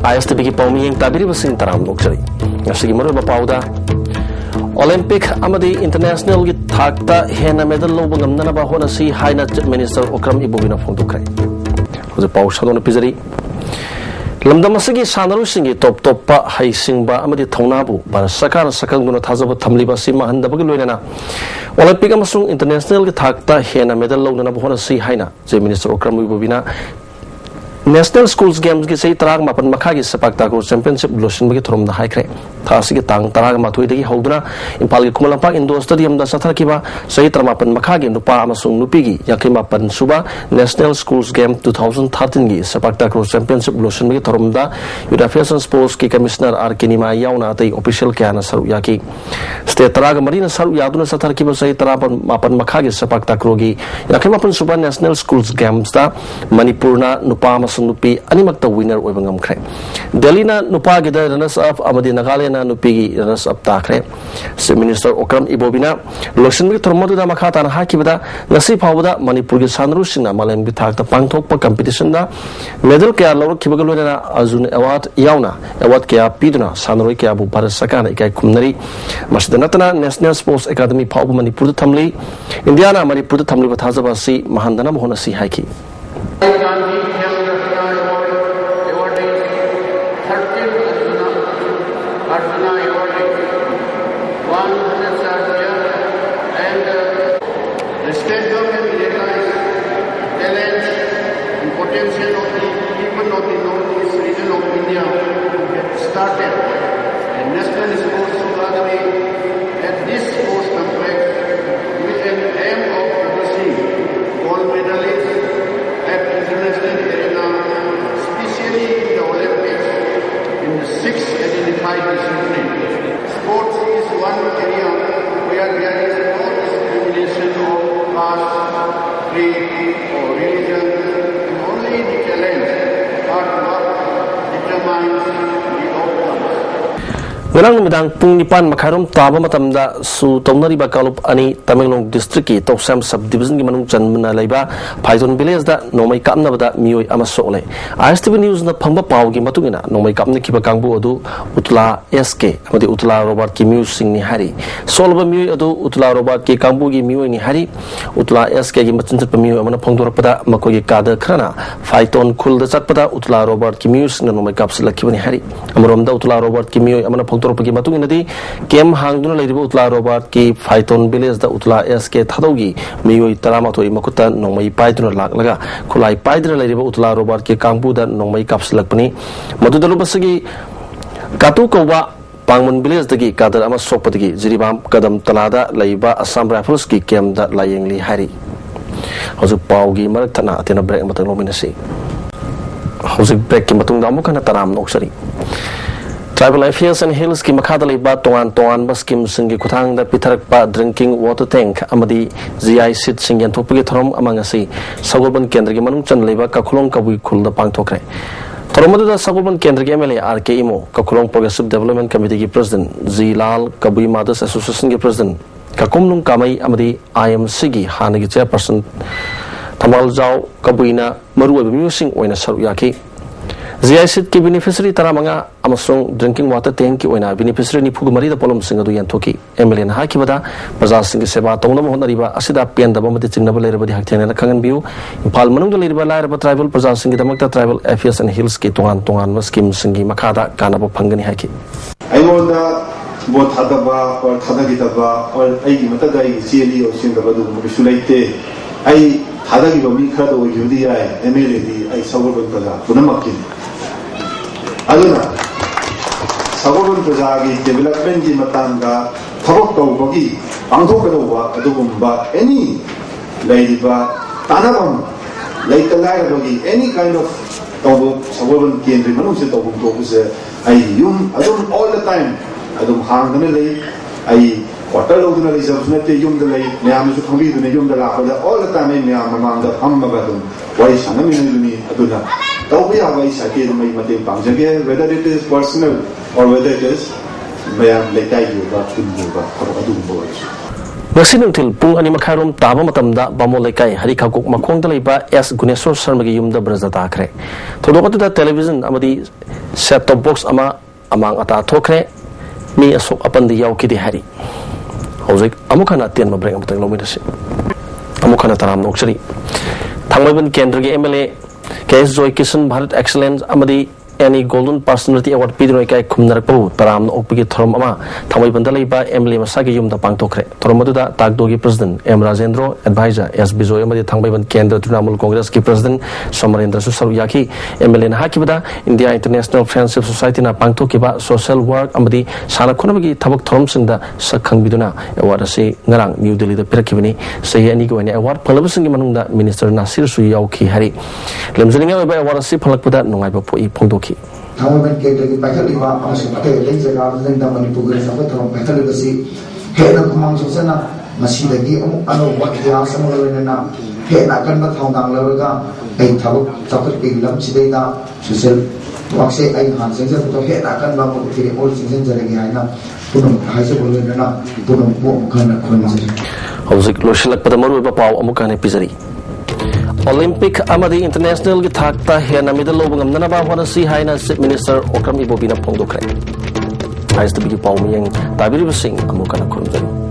ISTV की पाउमी यंग ताबिरी बसिंग तराम नोक्चरी ngasi gi marba pauda Olympic amadi international gi thakta hena medal loba ngamna ba hona si haina minister okram ibobina phongdukrai hoje pau sadona pizari lamdam asigi sanaru singi top pa haisingba amadi thaunabu bar sakar sakanguna thajaba thamliba si mahandaba gi loinana Olympic amasung international gi thakta hena medal logna ba hona si haina je minister okram ibobina National Schools Games की सही तरह मापन मखा की सपाक ताको championship lotion में के थ्रोम the हाइक्रे थासी के तांग तरह माथुई दगी हौदना इंफाल के कुमलंपाक इंडोर स्टेडियम दा सथर किबा सही तरह मापन मखा की नुपा अमसुंग नुपी की याके मापन सुबा नेशनल स्कूल्स गेम 2013 की सपाक ताको चैंपियनशिप लोशन में के थ्रोम दा यूथ अफेयर्स एंड स्पोर्ट्स की कमिश्नर आर के निमा याउना तई ऑफिशियल क्या न सरु याकी स्टेट तरह मरीना सरु यादुना सथर किबा सही तरह मापन मखा की सपाक ताको की याके मापन सुबा नेशनल स्कूल्स गेम्स दा मणिपुरना नुपा Nupi animakta winner oibangam khre Delhi na nupa gida runners up amadi Nagaland na nupi gi runners up ta khre Minister Okram Ibobina lotion mi thormodu da makha tan hakibada ngasi phawda Manipur gi sanru singna malem gi thak ta pangthok pa competition da medal kya lawr khibagal na Arjun award yauna award kya piduna sanru kya bu bharat sakana ikai khumnari masdanatna National Sports Academy phawbu Manipur thamli India na Manipur thamli ba thajaba si mahandana mohona si haiki Started a National Sports Academy at this sports complex with an aim of producing gold medalists at international arena, especially in the Olympics in the 6 identified disciplines. Sports is one area where there is no discrimination of caste, creed or religion, and only the talent, hard work determines Nganang midang pung nipan makharom taba matamda su tonari ba kalup ani Tamenglong district ki Toksam subdivision ki manung chanmna leiba Phaiton village da nomai kapna bada mioi ama sole ISTV news na phangba paw gi matungina nomai kapna ki ba kangbu adu Utla SK amadi Utla Robert ki miu sing ni hari solba mioi adu Utla Robert ki kangbu gi mioi ni hari Utla SK gi machinjat pa mioi amana phongdorpada makoi gi kada khrana Phaiton khul da chatpada Utla Robert ki miu sing na nomai kapsla ki bani hari amrom da Utla Robert ki mioi amana Torpagi matung inadi kem hangduna leiriba Utla Robert ki Phaiton village da Utla SK thadaugi mioi taramatoi makuta nongmai paiduna laklaga khulai paidra leiriba Utla Robert ki kangbu da nongmai kapslakpani madudalu basagi katu kowa Pangmun village dagi kadar ama sokpadagi jiribam kadam talada leiba Assam Rifles ki kem da layengli hari hoju paugi marak thana atena break matang lominasi hoju break ki matung da amukana taram noksari Tribal Affairs and Hills ki makhada leiba toan baskim singi kuthang da pitharakpa drinking water tank amadi GI sit singyan thopagi thorom amangasi Sagoban Kendra ki manung chan leiba Kakhulong kabui khul da pangthokre thoromadu da Sagoban Kendra ki MLA RK Imo Kakhulong Progressive Development Committee ki President Zilal Kabui Mothers Association ki President Kakumnung Kamai amadi IMC ki hanagi chairperson Thamal Jao Kabuina maru oiba musing oina saru yaki GISIT ki beneficiary taramanga amasung drinking water tank ki oina beneficiary ni phugmari da polom singa du yanthoki MLN ha ki bada bazar sing seba tongna mohon riba asida pen da bamati chingnaba leiraba di hakthena na khangan biu IMPHAL manung da leiraba lairaba tribal bazar sing damakta Tribal Affairs and Hills ki tongan scheme singi makhada kanaba phangani ha ki aimonda bo thadaba or thadagi daba or ai mata dai celi or singaba du bisulaite ai thadagi romi khada o yudi ai MLA di ai sagoban baza punamakki aduna Sagoban Prajagi development ki matanga thabak tawbagi pangthokadawba adugumba any leiba tanabam leitalairbagi any kind of tawbu Sagoban kendri manungse tawbum tobuse ai yum adum all the time adum hangana lei ai water loduna lei sabnate yum da lei nyamsu khambi dune yum da la all the time nyam mamanga amma badum wai sanami duni aduna whether it is personal or whether it is Nasinuntil pung ani makharom taba matamda bamo lekai hari khakuk makhong da leiba S Guneswar Sharma gi yumda braza takre thodokatu da television amadi set top box ama amang ata thokre mi asok apan di yaw kidi hari hojik amukana tian ma breng amtang lomi dasi amukana taram nokchari thangmaiban kendra ge MLA KS Joy Kisan Bharat Excellence amadi any golden personality award pidroi kai khumnarakpu taram okpigi thorom ama thamai bandalai ba MLA masagi yumda pangtokre thoromaduda tagdogi president M Rajendra advisor S Bijoy amadi thangbai ban kendra Trinamool Congress ki president Somarendra Susaru yaki MLA na hakibada India International Friendship Society na pangtokiba social work amadi sana khunabagi thabak thorom singda sakhang biduna award ase ngarang New Delhi da pirakibani sahi ani ko award phalabasing manungda minister Nasir su yauki hari lemjeringa ba award ase phalakpada nongai ba poi phongdok Government catering faculty wa amasung ate leng jaga leng da Manipuri sa ko thong faculty basi he na kumang so sana masi dagi ano wa ya samala na he na kan ba thong dang laga ai thabu chapter ping lam sidai da social work se ai han seng to he na kan ba mo ti all sing jare gi na punum hai se bol na punum bo kan na khon jare hojik loshilak padamaru ba paw amukane pizari Olympic amadi international ki thakta hena medal lo bangam nana ba hona si haina Chief Minister Okram Ibobina phongdokre ISTV ki paw miyang tabiri basing amukana khunjari